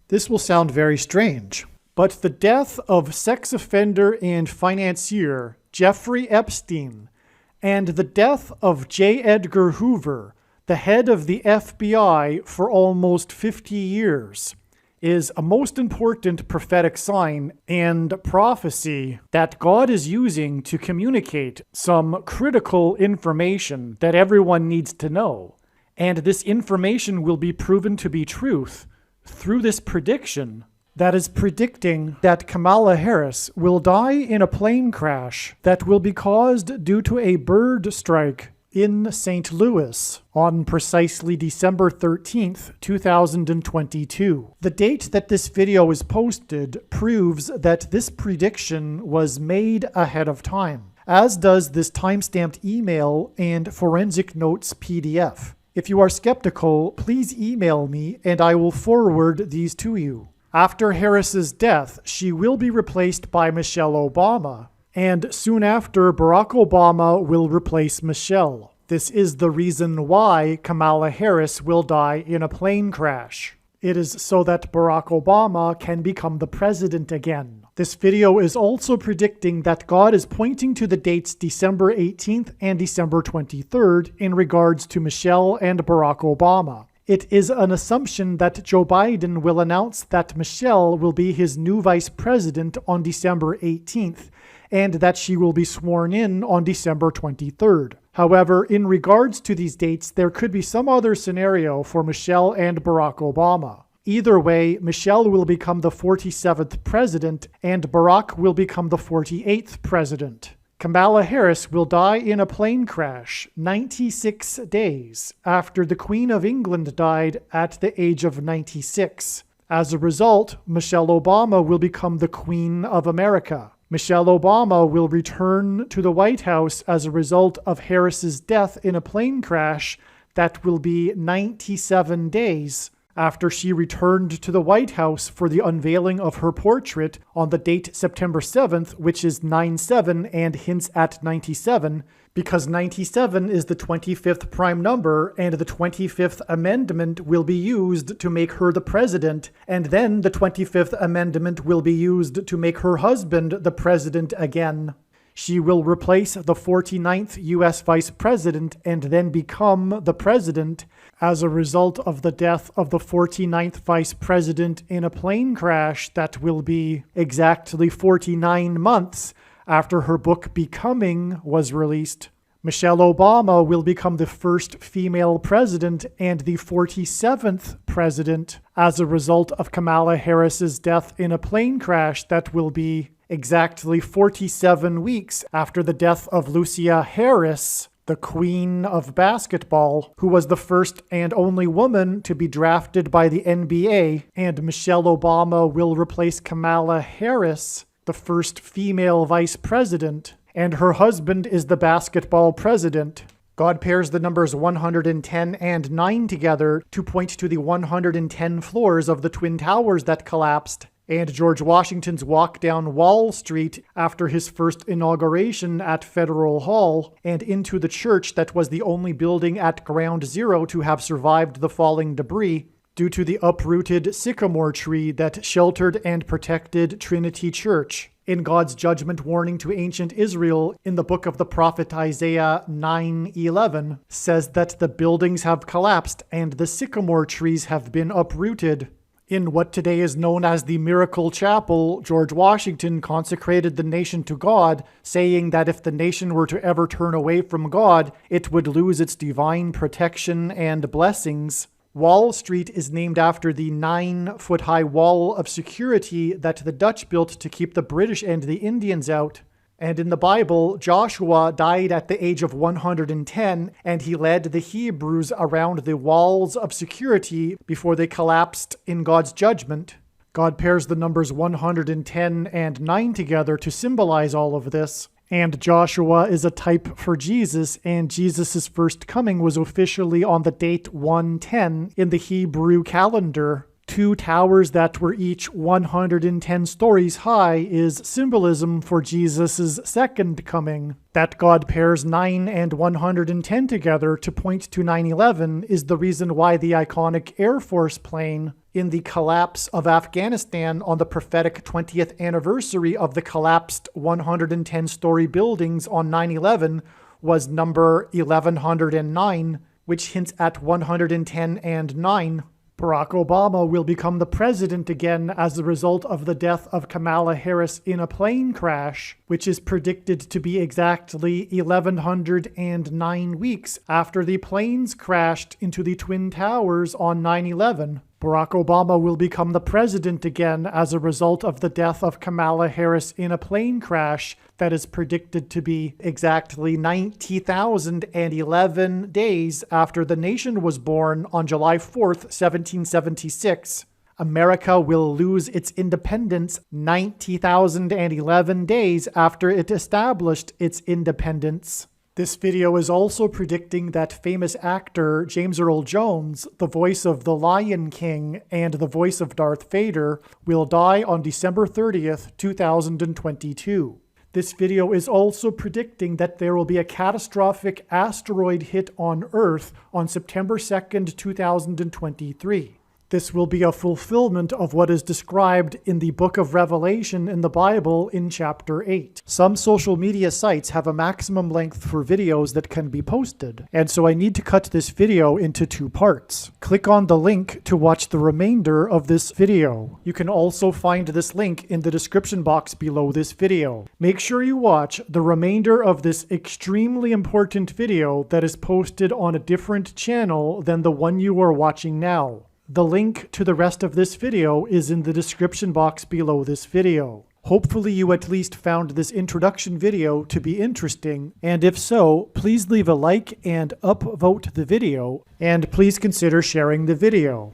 This will sound very strange, but the death of sex offender and financier Jeffrey Epstein and the death of J. Edgar Hoover, the head of the FBI for almost 50 years, is a most important prophetic sign and prophecy that God is using to communicate some critical information that everyone needs to know. And this information will be proven to be truth through this prediction that is predicting that Kamala Harris will die in a plane crash that will be caused due to a bird strike in St. Louis on precisely December 13th, 2022. The date that this video is posted proves that this prediction was made ahead of time, as does this timestamped email and forensic notes PDF. If you are skeptical, please email me and I will forward these to you. After Harris's death, she will be replaced by Michelle Obama, and soon after, Barack Obama will replace Michelle. This is the reason why Kamala Harris will die in a plane crash. It is so that Barack Obama can become the president again. This video is also predicting that God is pointing to the dates December 18th and December 23rd in regards to Michelle and Barack Obama. It is an assumption that Joe Biden will announce that Michelle will be his new vice president on December 18th, and that she will be sworn in on December 23rd. However, in regards to these dates, there could be some other scenario for Michelle and Barack Obama. Either way, Michelle will become the 47th president, and Barack will become the 48th president. Kamala Harris will die in a plane crash 96 days after the Queen of England died at the age of 96. As a result, Michelle Obama will become the Queen of America. Michelle Obama will return to the White House as a result of Harris's death in a plane crash that will be 97 days after she returned to the White House for the unveiling of her portrait on the date September 7th, which is 9/7 and hints at 97, because 97 is the 25th prime number, and the 25th Amendment will be used to make her the president, and then the 25th Amendment will be used to make her husband the president again. She will replace the 49th U.S. Vice President and then become the President as a result of the death of the 49th Vice President in a plane crash that will be exactly 49 months after her book Becoming was released. Michelle Obama will become the first female president and the 47th president as a result of Kamala Harris's death in a plane crash that will be exactly 47 weeks after the death of Lucia Harris, the queen of basketball, who was the first and only woman to be drafted by the NBA, and Michelle Obama will replace Kamala Harris, the first female vice president, and her husband is the basketball president. God pairs the numbers 110 and 9 together to point to the 110 floors of the Twin Towers that collapsed, and George Washington's walk down Wall Street after his first inauguration at Federal Hall, and into the church that was the only building at Ground Zero to have survived the falling debris due to the uprooted sycamore tree that sheltered and protected Trinity Church. In God's judgment warning to ancient Israel in the book of the prophet Isaiah 9:11 says that the buildings have collapsed and the sycamore trees have been uprooted. In what today is known as the Miracle Chapel, George Washington consecrated the nation to God, saying that if the nation were to ever turn away from God, it would lose its divine protection and blessings. Wall Street is named after the 9-foot-high wall of security that the Dutch built to keep the British and the Indians out. And in the Bible, Joshua died at the age of 110, and he led the Hebrews around the walls of security before they collapsed in God's judgment. God pairs the numbers 110 and 9 together to symbolize all of this. And Joshua is a type for Jesus, and Jesus' first coming was officially on the date 110 in the Hebrew calendar. 2 towers that were each 110 stories high is symbolism for Jesus' second coming. That God pairs 9 and 110 together to point to 9/11 is the reason why the iconic Air Force plane in the collapse of Afghanistan on the prophetic 20th anniversary of the collapsed 110-story buildings on 9/11 was number 1109, which hints at 110 and 9. Barack Obama will become the president again as a result of the death of Kamala Harris in a plane crash, which is predicted to be exactly 1,109 weeks after the planes crashed into the Twin Towers on 9/11. Barack Obama will become the president again as a result of the death of Kamala Harris in a plane crash that is predicted to be exactly 90,011 days after the nation was born on July 4th, 1776. America will lose its independence 90,011 days after it established its independence. This video is also predicting that famous actor James Earl Jones, the voice of the Lion King and the voice of Darth Vader, will die on December 30th, 2022. This video is also predicting that there will be a catastrophic asteroid hit on Earth on September 2nd, 2023. This will be a fulfillment of what is described in the book of Revelation in the Bible in chapter 8. Some social media sites have a maximum length for videos that can be posted, and so I need to cut this video into 2 parts. Click on the link to watch the remainder of this video. You can also find this link in the description box below this video. Make sure you watch the remainder of this extremely important video that is posted on a different channel than the one you are watching now. The link to the rest of this video is in the description box below this video. Hopefully you at least found this introduction video to be interesting, and if so, please leave a like and upvote the video, and please consider sharing the video.